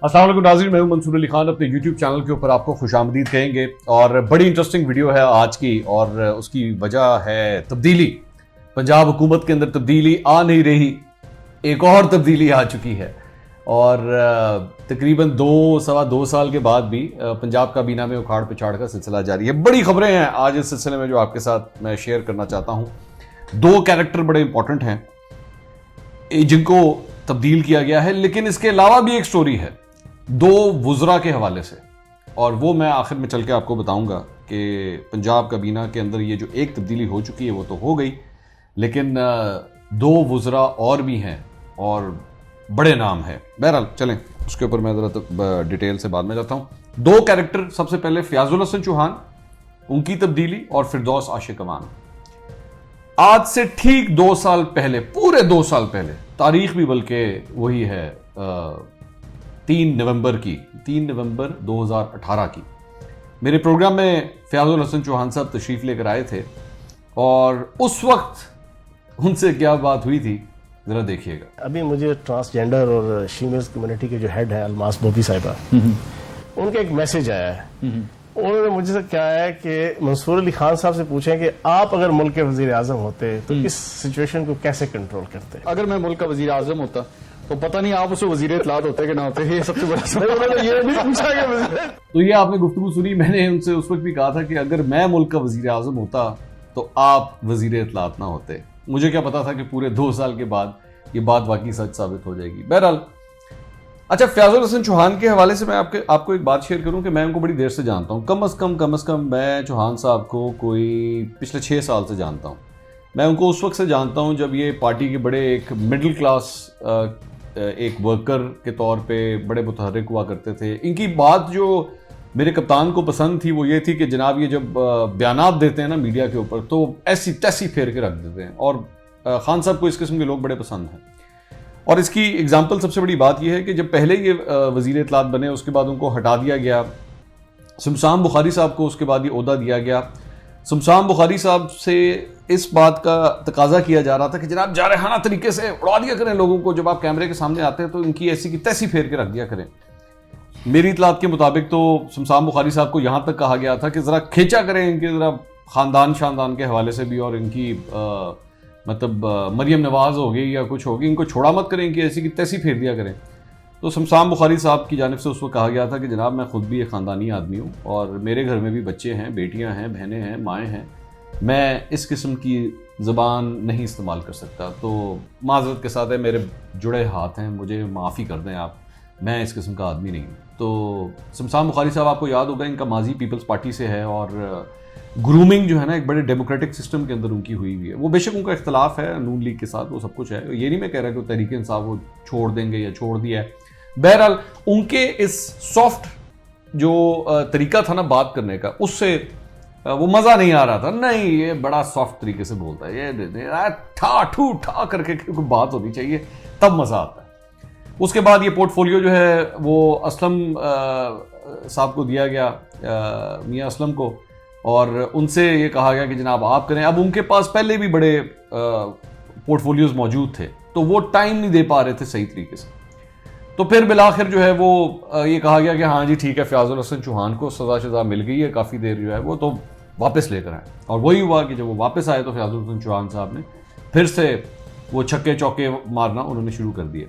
अस्सलाम वालेकुम नाज़रीन, मैं हूं मंसूर अली खान। अपने YouTube चैनल के ऊपर आपको खुशामदीद कहेंगे और बड़ी इंटरेस्टिंग वीडियो है आज की, और उसकी वजह है तब्दीली। पंजाब हुकूमत के अंदर तब्दीली आ नहीं रही, एक और तब्दीली आ चुकी है और तकरीबन 2-2.25 साल के बाद भी पंजाब काबीना में उखाड़ पिछाड़ का सिलसिला जारी है। बड़ी खबरें हैं आज इस सिलसिले में जो आपके साथ मैं शेयर करना चाहता हूँ। 2 कैरेक्टर बड़े इंपॉर्टेंट हैं जिनको तब्दील किया गया है, लेकिन इसके अलावा भी एक स्टोरी है 2 वुज़रा के हवाले से, और वो मैं आखिर में चल के आपको बताऊंगा कि पंजाब काबीना के अंदर ये जो एक तब्दीली हो चुकी है वो तो हो गई, लेकिन 2 वुज़रा और भी हैं और बड़े नाम है। बहरहाल चलें उसके ऊपर मैं ज़रा डिटेल से बाद में जाता हूँ। 2 कैरेक्टर, सबसे पहले फयाजुल हसन चौहान, उनकी तब्दीली, और फिरदौस आशिक अमान। आज से ठीक 2 साल पहले, पूरे 2 साल पहले, तारीख भी बल्कि वही है 3 नवंबर 2018 की, मेरे प्रोग्राम में फयाजुल हसन चौहान साहब तशरीफ़ लेकर आए थे और उस वक्त उनसे क्या बात हुई थी ज़रा देखिएगा। अभी मुझे ट्रांसजेंडर और फीमेल्स कम्युनिटी के जो हेड है अलमास बोबी साहिबा, उनका एक मैसेज आया है। उन्होंने मुझे क्या है कि मंसूर अली खान साहब से पूछें कि आप अगर मुल्क के वजीर आजम होते तो इस सिचुएशन को कैसे कंट्रोल करते। अगर मैं मुल्क का वजीर आजम होता तो पता नहीं आप उसे वजीर इत्तलात होते कि ना होते, ये सबसे बड़ा सवाल। ये भी पूछा गया। तो ये आपने गुफ्तगू सुनी, मैंने उनसे उस वक्त भी कहा था कि अगर मैं मुल्क का वजीर आजम होता तो आप वजीर इत्तलात ना होते। मुझे क्या पता था कि पूरे 2 साल के बाद ये बात वाकई सच साबित हो जाएगी। बहरहाल, अच्छा, फयाजुल हसन चौहान के हवाले से मैं आपको एक बात शेयर करूं कि मैं उनको बड़ी देर से जानता हूं। कम अज़ कम मैं चौहान साहब को कोई पिछले 6 साल से जानता हूं। मैं उनको उस वक्त से जानता हूं जब ये पार्टी के बड़े एक मिडिल क्लास एक वर्कर के तौर पे बड़े मुतहर्रिक हुआ करते थे। इनकी बात जो मेरे कप्तान को पसंद थी वो ये थी कि जनाब ये जब बयानात देते हैं ना मीडिया के ऊपर तो ऐसी तैसी फेर के रख देते हैं, और खान साहब को इस किस्म के लोग बड़े पसंद हैं। और इसकी एग्जाम्पल सबसे बड़ी बात यह है कि जब पहले ये वज़ीर इत्तलात बने उसके बाद उनको हटा दिया गया। शमशान बुखारी साहब को उसके बाद ये ओहदा दिया गया। शमशान बुखारी साहब से इस बात का तकाजा किया जा रहा था कि जनाब जारहाना तरीके से उड़ा दिया करें लोगों को, जब आप कैमरे के सामने आते हैं तो इनकी ऐसी की तैसी फेर के रख दिया करें। मेरी इत्तलात के मुताबिक तो शमशान बुखारी साहब को यहाँ तक कहा गया था कि ज़रा खींचा करें इनके ज़रा ख़ानदान शानदान के हवाले से भी, और इनकी मतलब मरियम नवाज़ हो गई या कुछ होगी, इनको छोड़ा मत करें, इनकी ऐसी की तैसी फेर दिया करें। तो शमशान बुखारी साहब की जानिब से उस वक्त कहा गया था कि जनाब मैं ख़ुद भी एक ख़ानदानी आदमी हूँ और मेरे घर में भी बच्चे हैं, बेटियाँ हैं, बहनें हैं, माएँ हैं, मैं इस किस्म की ज़बान नहीं इस्तेमाल कर सकता। तो माज़रत के साथ है, मेरे जुड़े हाथ हैं, मुझे माफ़ी कर दें आप, मैं इस किस्म का आदमी नहीं हूँ। तो शमशान बुखारी साहब, आपको याद होगा, इनका माजी पीपल्स पार्टी से है और ग्रूमिंग जो है ना एक बड़े डेमोक्रेटिक सिस्टम के अंदर उनकी हुई हुई है। वो बेशक उनका इख्तलाफ है नून लीग के साथ, वो सब कुछ है, ये नहीं मैं कह रहा कि वो तहरीक इंसाफ वो छोड़ देंगे या छोड़ दिया है। बहरहाल उनके इस सॉफ्ट जो तरीका था ना बात करने का, उससे वो मज़ा नहीं आ रहा था। नहीं, ये बड़ा सॉफ्ट तरीके से बोलता है, ये ठा ठू ठा करके बात होनी चाहिए, तब मज़ा आता है। उसके बाद ये पोर्टफोलियो जो है वो असलम साहब को दिया गया, मियाँ असलम को, और उनसे ये कहा गया कि जनाब आप करें। अब उनके पास पहले भी बड़े पोर्टफोलियोज मौजूद थे तो वो टाइम नहीं दे पा रहे थे सही तरीके से। तो फिर बिलाखिर जो है वो ये कहा गया कि हाँ जी ठीक है, फयाजुल हसन चौहान को सज़ा मिल गई है, काफ़ी देर जो है वो तो वापस लेकर आए। और वही हुआ कि जब वो वापस आए तो फयाजुल हसन चौहान साहब ने फिर से वो छक्के चौके मारना उन्होंने शुरू कर दिए।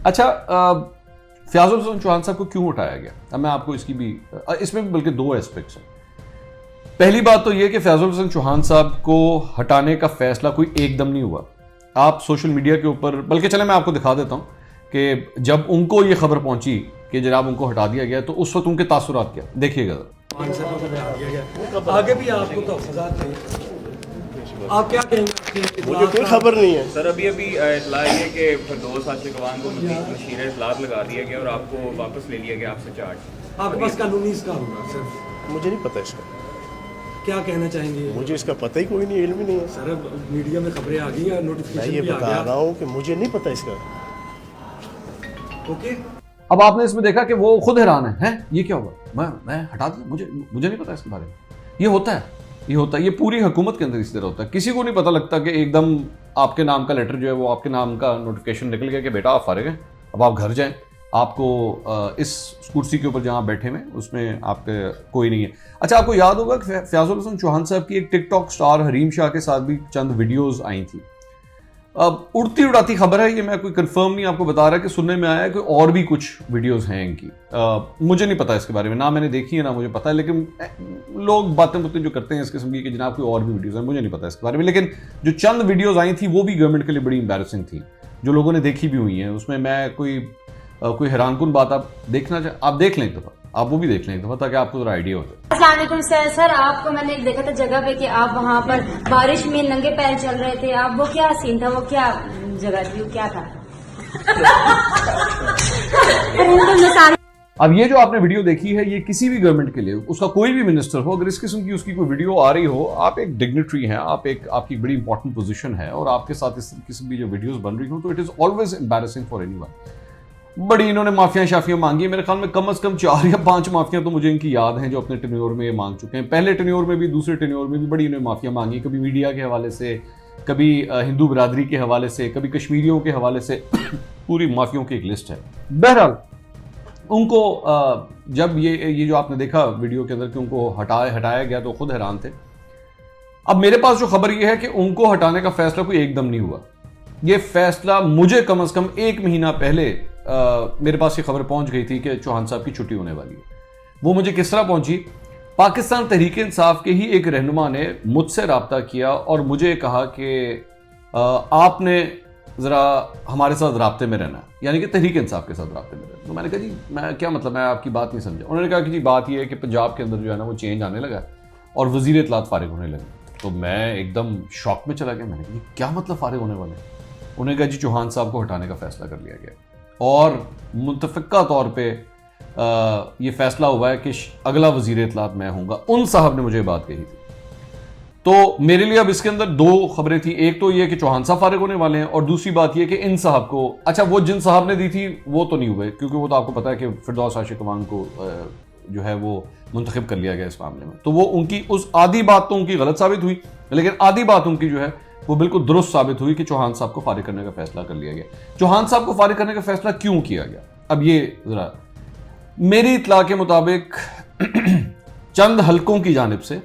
अच्छा, फयाजुल हसन चौहान साहब को क्यों उठाया गया, अब मैं आपको इसकी भी, इसमें बल्कि 2 एस्पेक्ट्स हैं। पहली बात तो यह कि फयाजुल हसन चौहान साहब को हटाने का फैसला कोई एकदम नहीं हुआ। आप सोशल मीडिया के ऊपर, बल्कि चले मैं आपको दिखा देता हूं कि जब उनको ये खबर पहुंची कि जनाब उनको हटा दिया गया तो उस वक्त उनके तासुरात क्या, देखिएगा। आगे भी आपको तो आप क्या कहेंगे? मुझे कोई खबर नहीं है सर। अभी इतला है कि फिरदौस आशिक अमान को मशीर इत्तलात लगा दिया गया और आपको वापस ले लिया गया आपसे चार्ज। आपके पास कानूनी इसका होगा सर? मुझे नहीं पता इसका, क्या कहना चाहेंगे? मुझे इसका पता ही कोई नहीं, इल्म ही नहीं है सर। मीडिया में खबरें आ गई हैं, मैं नोटिफिकेशन ये भी आ बता गया। रहा हूँ कि मुझे नहीं पता इसका। ओके, अब आपने इसमें देखा कि वो खुद हैरान है, ये क्या हुआ, मैं हटा दिया, मुझे नहीं पता इसके बारे में। ये होता है, ये पूरी हुकूमत के अंदर इसी तरह होता है। किसी को नहीं पता लगता कि एकदम आपके नाम का लेटर जो है वो आपके नाम का नोटिफिकेशन निकल गया कि बेटा आप फारिग हैं, अब आप घर जाएं, आपको इस कुर्सी के ऊपर जहां बैठे हुए उसमें आपके कोई नहीं है। अच्छा, आपको याद होगा कि फयाजुल हसन चौहान साहब की एक टिकटॉक स्टार हरीम शाह के साथ भी चंद वीडियोस आई थी। अब उड़ती उड़ाती खबर है, ये मैं कोई कंफर्म नहीं आपको बता रहा, कि सुनने में आया कि और भी कुछ वीडियोस हैं इनकी। मुझे नहीं पता इसके बारे में, ना मैंने देखी है ना मुझे पता है, लेकिन लोग बातें जो करते हैं इस किस्म की कि जनाब कोई और भी वीडियोस हैं, मुझे नहीं पता इसके बारे में। लेकिन जो चंद वीडियोस आई थी वो भी गवर्नमेंट के लिए बड़ी एम्बैरेसिंग थी, जो लोगों ने देखी भी हुई हैं। उसमें मैं कोई हैरानकुन बात आप देखना चाहे, आप देख लें एक दफ़ा, आप वो भी देख लें एक दफ़ा, ताकि आपको जरा आइडिया हो जाए। अस्सलाम वालेकुम सर, आपको मैंने देखा था जगह पे कि आप वहाँ पर बारिश में नंगे पैर चल रहे थे। आप वो क्या सीन था, वो क्या जगह थी, वो क्या था? अब ये जो आपने वीडियो देखी है, ये किसी भी गवर्नमेंट के लिए, उसका कोई भी मिनिस्टर हो, अगर इस किस्म की उसकी कोई वीडियो आ रही हो, आप एक डिग्निटरी हैं, आपकी बड़ी इंपॉर्टेंट पोजीशन है और आपके साथ इस किस्म की जो वीडियोस बन रही हो, तो it is always embarrassing for anyone. बड़ी इन्होंने माफियां शाफियां मांगी, मेरे ख्याल में कम से कम 4 या 5 माफियां तो मुझे इनकी याद हैं जो अपने टेन्योर में मांग चुके हैं। पहले टेन्योर में भी, दूसरे टेन्योर में भी बड़ी इन्होंने माफियां मांगी, कभी मीडिया के हवाले से, कभी हिंदू बिरादरी के हवाले से, कभी कश्मीरियों के हवाले से। पूरी माफियों की एक लिस्ट है। बहरहाल उनको जब ये जो आपने देखा वीडियो के अंदर कि उनको हटाया गया, तो खुद हैरान थे। अब मेरे पास जो खबर ये है कि उनको हटाने का फैसला कोई एकदम नहीं हुआ। ये फैसला मुझे कम से कम 1 महीना पहले मेरे पास ये खबर पहुंच गई थी कि चौहान साहब की छुट्टी होने वाली है। वो मुझे किस तरह पहुंची? पाकिस्तान तहरीक इंसाफ के ही एक रहनुमा ने मुझसे रब्ता किया और मुझे कहा कि आपने ज़रा हमारे साथ राब्ते में रहना, यानी कि तहरीक इंसाफ के साथ राब्ते में रहना। तो मैंने कहा जी मैं क्या मतलब, मैं आपकी बात नहीं समझा। उन्होंने कहा कि जी बात यह है कि पंजाब के अंदर जो है ना वो चेंज आने लगा और वज़ीर इत्तलात फारिग होने लगे। तो मैं एकदम शॉक में चला गया। मैंने कहा क्या मतलब फारिग होने वाले? उन्होंने कहा जी चौहान साहब को हटाने का फैसला कर लिया गया और मुतफ़िक़ा तौर पे ये फैसला हुआ है कि अगला वज़ीर इत्तलात मैं हूँगा। उन साहब ने मुझे बात कही थी। तो मेरे लिए अब इसके अंदर 2 खबरें थी। एक तो ये कि चौहान साहब फारिग होने वाले हैं और दूसरी बात ये कि इन साहब को, अच्छा वो जिन साहब ने दी थी वो तो नहीं हुए, क्योंकि वो तो आपको पता है कि फिरदौस आशिक अवान को जो है वो मुंतखब कर लिया गया इस मामले में। तो वो उनकी उस आधी बात तो उनकी गलत साबित हुई, लेकिन आधी बात उनकी जो है वो बिल्कुल दुरुस्त साबित हुई कि चौहान साहब को फारिग करने का फैसला कर लिया गया। चौहान साहब को फारिग करने का फैसला क्यों किया गया? अब ये जरा मेरी इत्तला के मुताबिक चंद हलकों की जानिब से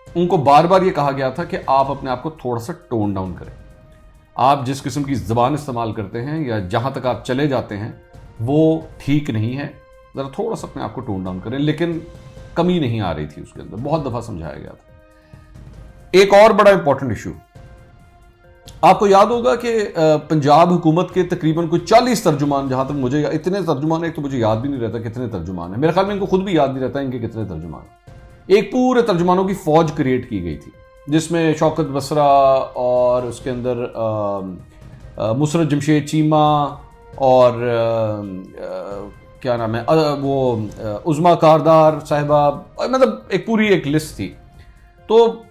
उनको बार बार ये कहा गया था कि आप अपने आप को थोड़ा सा टोन डाउन करें। आप जिस किस्म की ज़बान इस्तेमाल करते हैं या जहां तक आप चले जाते हैं वो ठीक नहीं है, ज़रा थोड़ा सा अपने आप को टोन डाउन करें। लेकिन कमी नहीं आ रही थी उसके अंदर, बहुत दफ़ा समझाया गया था। एक और बड़ा इंपॉर्टेंट इशू, आपको याद होगा कि पंजाब हुकूमत के तकरीबन कोई 40 तर्जुमान, जहां तक मुझे इतने तर्जुमान, एक तो मुझे याद भी नहीं रहता कितने तर्जुमान है, मेरे ख्याल में इनको खुद भी याद नहीं रहता इनके कितने तर्जुमान। एक पूरे तर्जुमानों की फौज क्रिएट की गई थी जिसमें शौकत बसरा और उसके अंदर मुसरत जमशेद चीमा और क्या नाम है वो उज़मा कारदार साहिबा, मतलब एक पूरी एक लिस्ट थी। तो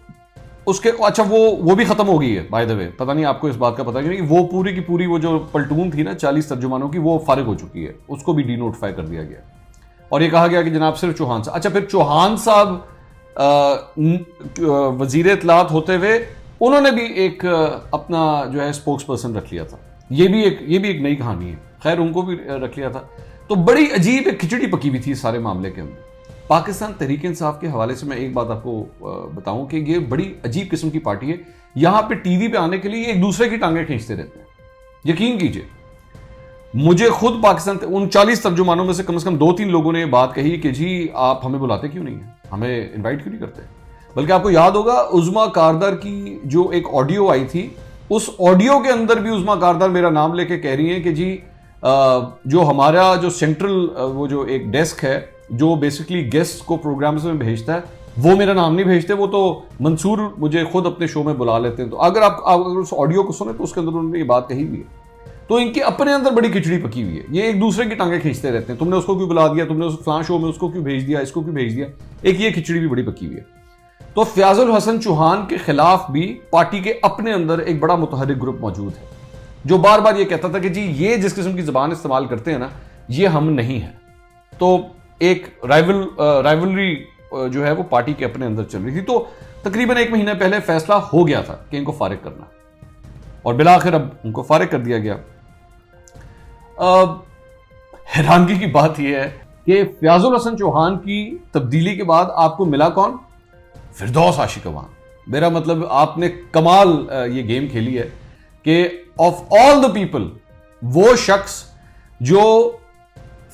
उसके अच्छा वो भी खत्म हो गई है बाय द वे, पता नहीं आपको इस बात का पता नहीं, वो पूरी की पूरी वो जो पलटून थी ना 40 तर्जुमानों की, वो फारिग हो चुकी है, उसको भी डीनोटिफाई कर दिया गया और ये कहा गया कि जनाब सिर्फ चौहान साहब। अच्छा, फिर चौहान साहब वजीर इत्तलात होते हुए उन्होंने भी एक अपना जो है स्पोक्स पर्सन रख लिया था। ये भी एक नई कहानी है, खैर उनको भी रख लिया था। तो बड़ी अजीब एक खिचड़ी पकी हुई थी इस सारे मामले के अंदर। पाकिस्तान तहरीक इंसाफ के हवाले से मैं एक बात आपको बताऊं कि ये बड़ी अजीब किस्म की पार्टी है। यहां पे टीवी पे आने के लिए एक दूसरे की टांगें खींचते रहते हैं। यकीन कीजिए, मुझे खुद पाकिस्तान उन 40 तर्जुमानों में से कम 2-3 लोगों ने बात कही कि जी आप हमें बुलाते क्यों नहीं है, हमें इन्वाइट क्यों नहीं करते। बल्कि आपको याद होगा उज़मा कारदार की जो एक ऑडियो आई थी, उस ऑडियो के अंदर भी उज़मा कारदार मेरा नाम लेके कह रही है कि जी जो हमारा जो सेंट्रल वो जो एक डेस्क है जो बेसिकली गेस्ट को प्रोग्राम्स में भेजता है, वो मेरा नाम नहीं भेजते, वो तो मंसूर मुझे खुद अपने शो में बुला लेते हैं। तो अगर आप अगर उस ऑडियो को सुने तो उसके अंदर उन्होंने ये बात कही हुई है। तो इनके अपने अंदर बड़ी खिचड़ी पकी हुई है, ये एक दूसरे की टांगें खींचते रहते हैं। तुमने उसको क्यों बुला दिया, तुमने उस फलां शो में उसको क्यों भेज दिया, इसको क्यों भेज दिया, एक ये खिचड़ी भी बड़ी पकी हुई है। तो फयाजुल हसन चौहान के खिलाफ भी पार्टी के अपने अंदर एक बड़ा मुतहरिक ग्रुप मौजूद है जो बार बार ये कहता था कि जी ये जिस किस्म की जबान इस्तेमाल करते हैं ना, ये हम नहीं है। तो एक राइवलरी जो है वो पार्टी के अपने अंदर चल रही थी। तो तकरीबन 1 महीने पहले फैसला हो गया था कि इनको फारिग करना, और बिलाखिर अब उनको फारिग कर दिया गया। हैरानगी की बात यह है कि फयाजुल हसन चौहान की तब्दीली के बाद आपको मिला कौन? फिरदौस आशिक अवान। मेरा मतलब आपने कमाल ये गेम खेली है कि ऑफ ऑल द पीपल वो शख्स जो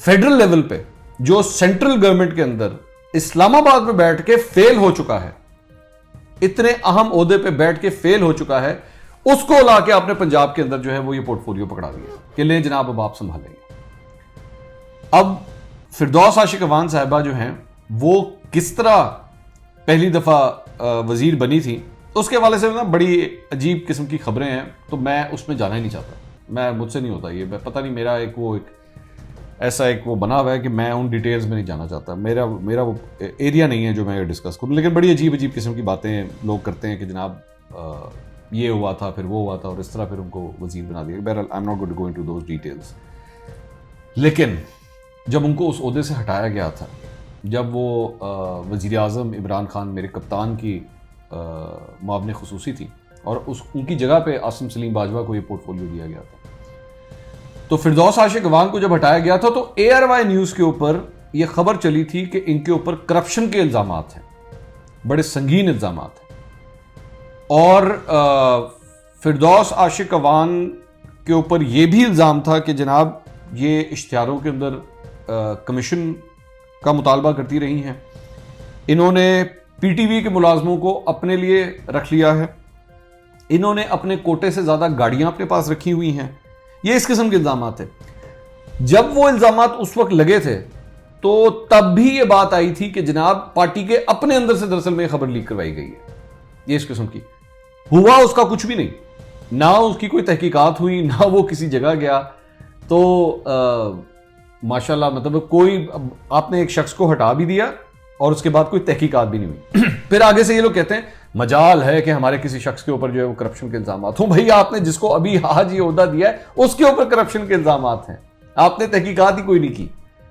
फेडरल लेवल पे, जो सेंट्रल गवर्नमेंट के अंदर इस्लामाबाद में बैठ के फेल हो चुका है, इतने अहम ओहदे पे बैठ के फेल हो चुका है, उसको लाके आपने पंजाब के अंदर जो है वो ये पोर्टफोलियो पकड़ा दिया कि ले जनाब अब आप संभालेंगे। अब फिरदौस आशिक अवान साहिबा जो हैं वो किस तरह पहली दफा वजीर बनी थी, तो उसके हवाले से ना बड़ी अजीब किस्म की खबरें हैं, तो मैं उसमें जाना ही नहीं चाहता। मुझसे नहीं होता ये, पता नहीं मेरा एक ऐसा वो बना हुआ है कि मैं उन डिटेल्स में नहीं जाना चाहता। मेरा वो एरिया नहीं है जो मैं डिस्कस करूं। लेकिन बड़ी अजीब किस्म की बातें लोग करते हैं कि जनाब ये हुआ था, फिर वो हुआ था, और इस तरह फिर उनको वजीर बना दिया। बहरहाल I am not going to go into those details. लेकिन जब उनको उस ओहदे से हटाया गया था, जब वो वज़ीर आज़म इमरान खान मेरे कप्तान की मुआविन ख़ुसूसी थी और उनकी जगह पे आसिम सलीम बाजवा को ये पोर्टफोलियो दिया गया था, तो फिरदौस आशिक अवान को जब हटाया गया था तो ARY न्यूज़ के ऊपर यह खबर चली थी कि इनके ऊपर करप्शन के इल्ज़ामात हैं, बड़े संगीन इल्ज़ामात हैं। और फिरदौस आशिक अवान के ऊपर यह भी इल्ज़ाम था कि जनाब ये इश्तिहारों के अंदर कमीशन का मुतालबा करती रही हैं, इन्होंने PTV के मुलाजमों को अपने लिए रख लिया है, इन्होंने अपने कोटे से ज़्यादा गाड़ियां अपने पास रखी हुई हैं। ये इस किस्म के इल्ज़ामात थे। जब वो इल्ज़ामात उस वक्त लगे थे तो तब भी ये बात आई थी कि जनाब पार्टी के अपने अंदर से दरअसल में खबर लीक करवाई गई है। ये इस किस्म की हुआ उसका कुछ भी नहीं, ना उसकी कोई तहकीकात हुई, ना वो किसी जगह गया। तो माशाल्लाह, मतलब कोई आपने एक शख्स को हटा भी दिया और उसके बाद कोई तहकीकात भी नहीं हुई। फिर आगे से ये लोग कहते हैं मजाल है कि हमारे किसी शख्स के ऊपर जो है वो करप्शन के इल्जामात हो। भाई आपने जिसको अभी आज ये ओहदा दिया है उसके ऊपर करप्शन के इल्जामात हैं, आपने तहकीकात ही कोई नहीं की।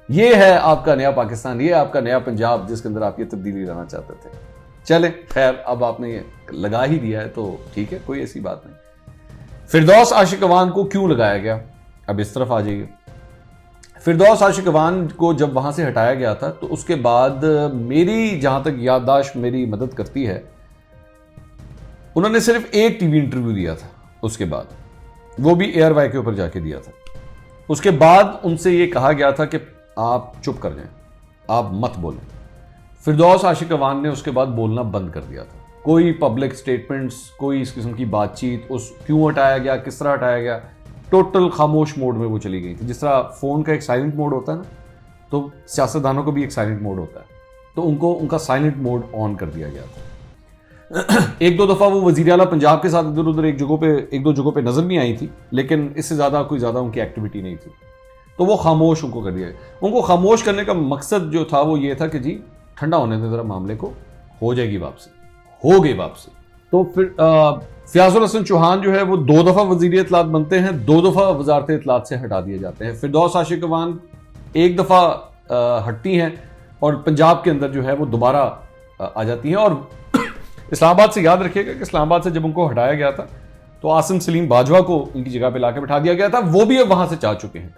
ये है आपका नया पाकिस्तान, ये आपका नया पंजाब जिसके अंदर आप ये तब्दीली लाना चाहते थे। चले खैर, अब आपने ये लगा ही दिया है तो ठीक है, कोई ऐसी बात नहीं। फिरदौस आशिक अवान को क्यों लगाया गया, अब इस तरफ आ जाइए। फिरदौस आशिक अवान को जब वहां से हटाया गया था तो उसके बाद मेरी जहां तक याददाश्त मेरी मदद करती है, उन्होंने सिर्फ एक टीवी इंटरव्यू दिया था। उसके बाद वो भी ARY के ऊपर जाके दिया था। उसके बाद उनसे ये कहा गया था कि आप चुप कर जाएं, आप मत बोलें। फिरदौस आशिक अवान ने उसके बाद बोलना बंद कर दिया था। कोई पब्लिक स्टेटमेंट्स, कोई इस किस्म की बातचीत, उस क्यों हटाया गया, किस तरह हटाया गया, टोटल खामोश मोड में वो चली गई थी। जिस तरह फोन का एक साइलेंट मोड होता है ना, तो सियासतदानों को भी एक साइलेंट मोड होता है, तो उनको उनका साइलेंट मोड ऑन कर दिया गया था। एक दो दफा वो वजीर आला पंजाब के साथ इधर उधर एक दो जगहों पे नजर नहीं आई थी, लेकिन इससे ज्यादा उनकी एक्टिविटी नहीं थी, तो वो खामोश उनको कर दिया गया। उनको खामोश करने का मकसद जो था वो ये था कि जी ठंडा होने दे जरा मामले को, हो जाएगी वापसी, हो गई वापसी। तो फिर फयाजुल हसन चौहान जो है वो 2 दफा वजीर इत्तलात बनते हैं, 2 दफा वजारत इत्तलात से हटा दिए जाते हैं। फिरदौस आशिक अवान 1 दफा हटती हैं और पंजाब के अंदर जो है वो दोबारा आ जाती हैं। और इस्लामाबाद से याद रखिएगा कि इस्लामाबाद से जब उनको हटाया गया था तो आसिम सलीम बाजवा को उनकी जगह पे लाकर बैठा दिया गया था। वो भी अब वहां से जा चुके हैं,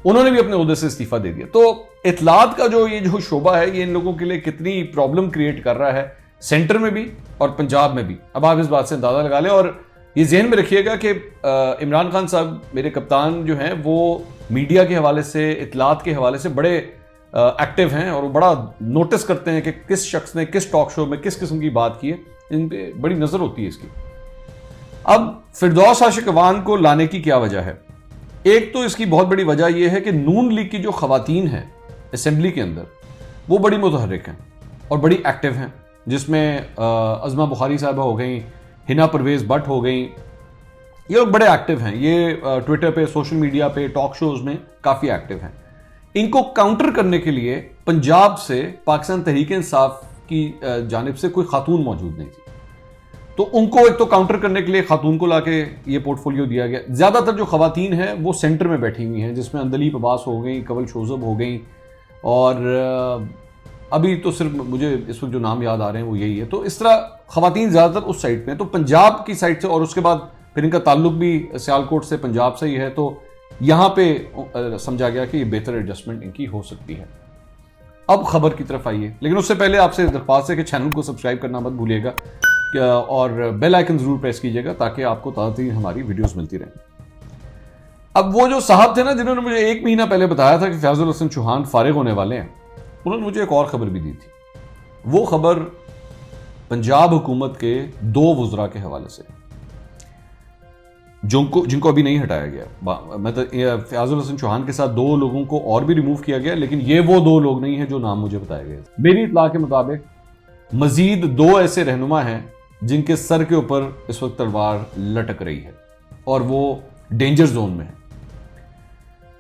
उन्होंने भी अपने ओहदे से इस्तीफा दे दिया। तो इत्तलात का ये जो शोबा है, ये इन लोगों के लिए कितनी प्रॉब्लम क्रिएट कर रहा है, सेंटर में भी और पंजाब में भी। अब आप इस बात से अंदाजा लगा लें। और ये जहन में रखिएगा कि इमरान खान साहब मेरे कप्तान जो हैं वो मीडिया के हवाले से, इत्तलात के हवाले से बड़े एक्टिव हैं और वो बड़ा नोटिस करते हैं कि किस शख्स ने किस टॉक शो में किस किस्म की बात की है, इन पे बड़ी नजर होती है इसकी। अब फिरदौस आशिक अवान को लाने की क्या वजह है? एक तो इसकी बहुत बड़ी वजह यह है कि नून लीग की जो खवातीन हैं असेंबली के अंदर, वो बड़ी मुतहर्रिक हैं और बड़ी एक्टिव हैं, जिसमें अज़मा बुखारी साहबा हो गई, हिना परवेज़ भट्ट हो गई, ये लोग बड़े एक्टिव हैं। ये ट्विटर पे, सोशल मीडिया पे, टॉक शोज में काफ़ी एक्टिव हैं। इनको काउंटर करने के लिए पंजाब से पाकिस्तान तहरीक इंसाफ की जानिब से कोई खातून मौजूद नहीं थी, तो उनको एक तो काउंटर करने के लिए खातून को लाके ये पोर्टफोलियो दिया गया। ज़्यादातर जो खवातीन हैं वो सेंटर में बैठी हुई हैं, जिसमें अंदलीप अब्बास हो गई, कवल शोजब हो गई, और अभी तो सिर्फ मुझे इस वक्त जो नाम याद आ रहे हैं वो यही है। तो इस तरह खवातीन ज़्यादातर उस साइड पे हैं। तो पंजाब की साइड से, और उसके बाद फिर इनका ताल्लुक भी सियालकोट से, पंजाब से ही है, तो यहां पे समझा गया कि ये बेहतर एडजस्टमेंट इनकी हो सकती है। अब खबर की तरफ आइए, लेकिन उससे पहले आपसे दरख्वास्त है कि चैनल को सब्सक्राइब करना मत भूलिएगा और बेल आइकन जरूर प्रेस कीजिएगा ताकि आपको ताज़ा हमारी वीडियोस मिलती रहें। अब वो जो साहब थे ना जिन्होंने मुझे 1 महीना पहले बताया था कि फयाजुल हसन चौहान फारिग होने वाले हैं, उन्होंने मुझे एक और खबर भी दी थी। वो खबर पंजाब हुकूमत के 2 वुज़रा के हवाले से, जिनको अभी नहीं हटाया गया। मतलब फयाजुल हसन चौहान के साथ 2 लोगों को और भी रिमूव किया गया, लेकिन ये वो 2 लोग नहीं हैं जो नाम मुझे बताए गए। मेरी इत्तला के मुताबिक मजीद 2 ऐसे रहनुमा हैं जिनके सर के ऊपर इस वक्त तलवार लटक रही है और वो डेंजर जोन में है।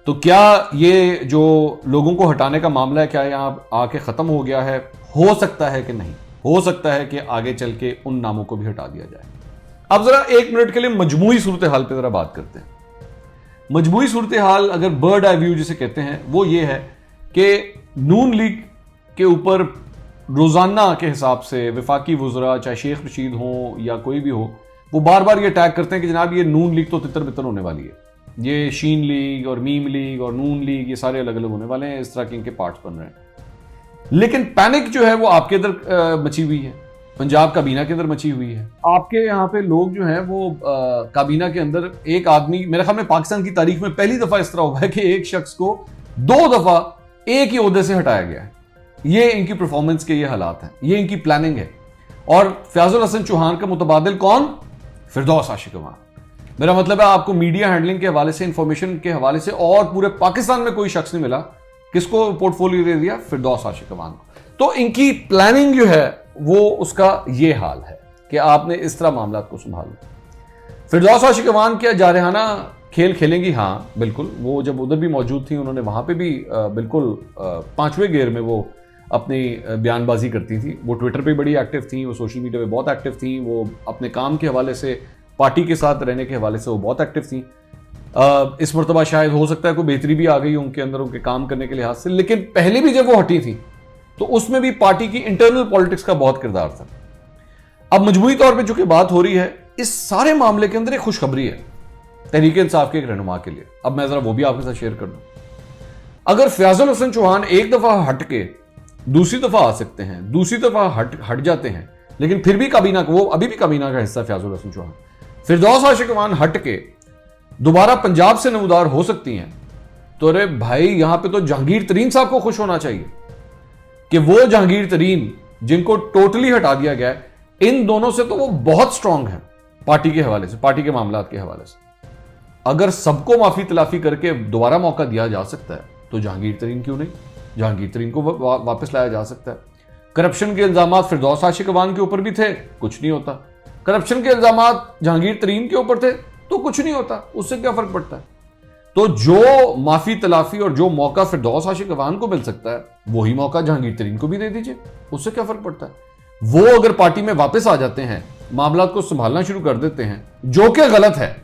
तो क्या ये जो लोगों को हटाने का मामला है, क्या यहां आके खत्म हो गया है? हो सकता है कि नहीं, हो सकता है कि आगे चल के उन नामों को भी हटा दिया जाए। अब जरा 1 मिनट के लिए मजमूई सूरत हाल पे जरा बात करते हैं। मजमूई सूरत हाल, अगर बर्ड आई व्यू जिसे कहते हैं, वो ये है कि नून लीग के ऊपर रोजाना के हिसाब से वफाकी वुज़रा, चाहे शेख रशीद हो या कोई भी हो, वो बार बार ये टैग करते हैं कि जनाब ये नून लीग तो तितर बितर होने वाली है, ये शीन लीग और मीम लीग और नून लीग ये सारे अलग अलग होने वाले हैं, इस तरह के इनके पार्ट्स बन रहे हैं। लेकिन पैनिक जो है वो आपके अंदर मची हुई है, पंजाब काबीना के अंदर मची हुई है। आपके यहाँ पे लोग जो हैं वो काबीना के अंदर एक आदमी, मेरे ख्याल में पाकिस्तान की तारीख में पहली दफा इस तरह हुआ है कि एक शख्स को 2 दफा एक ही ओहदे से हटाया गया है। ये इनकी परफॉर्मेंस के ये हालात हैं, ये इनकी प्लानिंग है। और फयाजुल हसन चौहान का मुतबादिल कौन? फिरदौस आशिक अवान। मेरा मतलब है आपको मीडिया हैंडलिंग के हवाले से, इंफॉर्मेशन के हवाले से और पूरे पाकिस्तान में कोई शख्स नहीं मिला। किसको पोर्टफोलियो दे दिया? फिरदौस आशिक अवान को। तो इनकी प्लानिंग जो है वो उसका ये हाल है कि आपने इस तरह मामला को संभाला। फिरदौस आशिक अवान क्या जारहाना खेल खेलेंगी? हाँ बिल्कुल, वो जब उधर भी मौजूद थी उन्होंने वहां पे भी बिल्कुल 5वें गेयर में वो अपनी बयानबाजी करती थी। वो ट्विटर पे बड़ी एक्टिव थी, वो सोशल मीडिया पे बहुत एक्टिव थी, वो अपने काम के हवाले से, पार्टी के साथ रहने के हवाले से वो बहुत एक्टिव थी। इस मरतबा शायद हो सकता है कोई बेहतरी भी आ गई उनके अंदर, उनके काम करने के लिहाज से, लेकिन पहले भी जब वो हटी थी तो उसमें भी पार्टी की इंटरनल पॉलिटिक्स का बहुत किरदार था। अब मजमूई तौर पर चूंकि बात हो रही है, इस सारे मामले के अंदर एक खुशखबरी है तहरीक इंसाफ के एक रहनुमा के लिए। अब मैं जरा वो भी आपके साथ शेयर कर दूं। अगर फयाजुल हसन चौहान एक दफा हट के दूसरी दफा आ सकते हैं, दूसरी दफा हट जाते हैं, लेकिन फिर भी काबीना, वो अभी भी काबीना का हिस्सा फयाजुल हसन चौहान, फिरदौस आशिक अवान हट के दोबारा पंजाब से नमदार हो सकती हैं, तो अरे भाई यहां पे तो जहांगीर तरीन साहब को खुश होना चाहिए कि वो जहांगीर तरीन जिनको टोटली हटा दिया गया है, इन दोनों से तो वो बहुत स्ट्रांग है पार्टी के हवाले से, पार्टी के मामलात के हवाले से। अगर सबको माफी तलाफी करके दोबारा मौका दिया जा सकता है तो जहांगीर तरीन क्यों नहीं? जहांगीर तरीन को वापस लाया जा सकता है। करप्शन के इल्जामात फिरदौस आशिक अवान के ऊपर भी थे, कुछ नहीं होता। करप्शन के इल्जामात जहांगीर तरीन के ऊपर थे तो कुछ नहीं होता, उससे क्या फर्क पड़ता है? तो जो माफी तलाफी और जो मौका फिरदौस आशिक अवान को मिल सकता है, वही मौका जहांगीर तरीन को भी दे दीजिए, उससे क्या फर्क पड़ता है? वो अगर पार्टी में वापस आ जाते हैं, मामला को संभालना शुरू कर देते हैं, जो कि गलत है,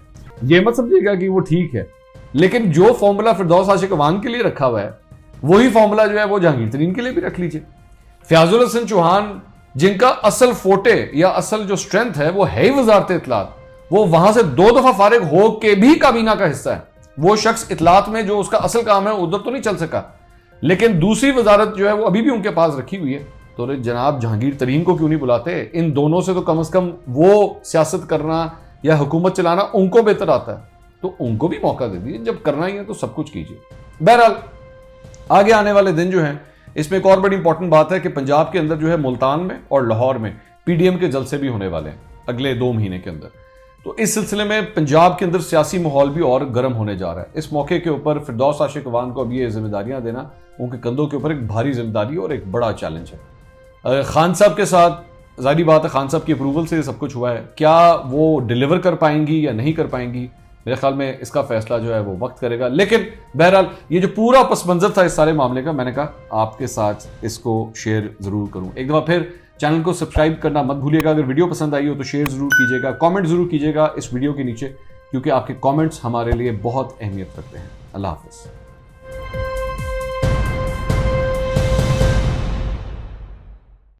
ये मत समझिएगा कि वो ठीक है, लेकिन जो फॉर्मूला फिरदौस आशिक अवान के लिए रखा हुआ है वही फॉर्मूला जो है वो जहांगीर तरीन के लिए भी रख लीजिए। फयाजुल हसन चौहान जिनका असल फोटे या असल जो स्ट्रेंथ है वो है ही वजारत इत्तलात, वो वहां से 2 दफा फारिग हो के भी काबीना का हिस्सा है। वो शख्स इत्तलात में जो उसका असल काम है उधर तो नहीं चल सका, लेकिन दूसरी वजारत जो है वो अभी भी उनके पास रखी हुई है। तो जनाब जहांगीर तरीन को क्यों नहीं बुलाते? इन दोनों से तो कम से कम वो सियासत करना या हुकूमत चलाना उनको बेहतर आता है, तो उनको भी मौका दे दीजिए। जब करना ही है तो सब कुछ कीजिए। बहरहाल आगे आने वाले दिन जो हैं, इसमें एक और बड़ी इंपॉर्टेंट बात है कि पंजाब के अंदर जो है मुल्तान में और लाहौर में पीडीएम के जलसे भी होने वाले हैं अगले 2 महीने के अंदर। तो इस सिलसिले में पंजाब के अंदर सियासी माहौल भी और गर्म होने जा रहा है। इस मौके के ऊपर फिरदौस आशिक अवान को अब ये जिम्मेदारियां देना उनके कंधों के ऊपर एक भारी जिम्मेदारी और एक बड़ा चैलेंज है। खान साहब के साथ जाहिर बात है खान साहब की अप्रूवल से सब कुछ हुआ है, क्या वो डिलीवर कर पाएंगी या नहीं कर पाएंगी, मेरे ख्याल में इसका फैसला जो है वो वक्त करेगा। लेकिन बहरहाल ये जो पूरा पस मंजर था इस सारे मामले का, मैंने कहा आपके साथ इसको शेयर जरूर करूं। एक दफा फिर चैनल को सब्सक्राइब करना मत भूलिएगा। अगर वीडियो पसंद आई हो तो शेयर जरूर कीजिएगा, कमेंट जरूर कीजिएगा इस वीडियो के नीचे, क्योंकि आपके कमेंट्स हमारे लिए बहुत अहमियत रखते हैं। अल्लाह हाफिज।